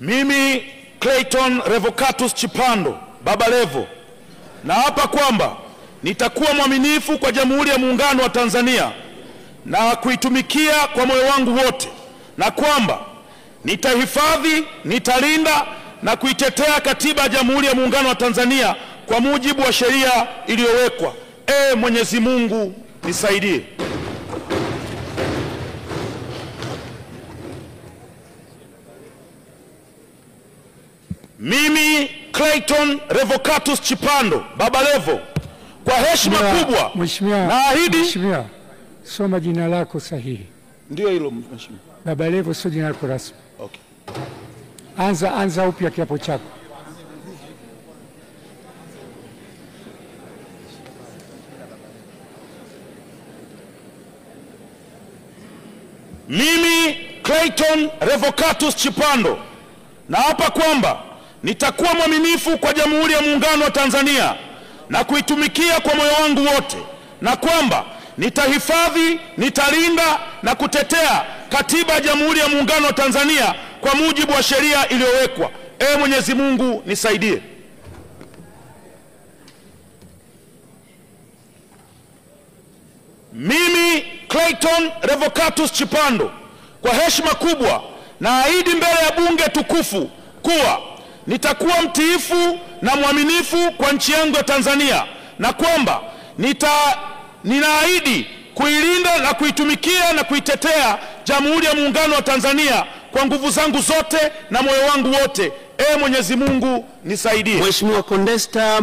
Mimi Clayton Revocatus Chipando Baba Levo naapa kwamba nitakuwa mwaminifu kwa Jamhuri ya Muungano wa Tanzania na kuitumikia kwa moyo wangu wote, na kwamba nitahifadhi, nitalinda na kuitetea Katiba ya Jamhuri ya Muungano wa Tanzania kwa mujibu wa sheria iliyowekwa. Mwenyezi Mungu nisaidie. Mimi Clayton Revocatus Chipando Baba Levo kwa heshima kubwa naahidi. Mheshimiwa, soma jina lako sahihi. Ndio hilo mheshimiwa. Baba Levo sio jina lako rasmi. Okay. Anza upya kiapo chako. Mimi Clayton Revocatus Chipando naapa kwamba nitakuwa mwaminifu kwa Jamhuri ya Muungano wa Tanzania na kuitumikia kwa moyo wangu wote, na kwamba nitahifadhi, nitalinda na kutetea Katiba ya Jamhuri ya Muungano wa Tanzania kwa mujibu wa sheria iliyowekwa. Mwenyezi Mungu nisaidie. Mimi Clayton Revocatus Chipando kwa heshima kubwa naahidi mbele ya bunge tukufu kuwa nitakuwa mtiifu na mwaminifu kwa nchi yangu ya Tanzania, na kwamba ninaahidi kuilinda na kuitumikia na kuitetea Jamhuri ya Muungano wa Tanzania kwa nguvu zangu zote na moyo wangu wote. Mwenyezi Mungu nisaidie. Mheshimiwa Condesta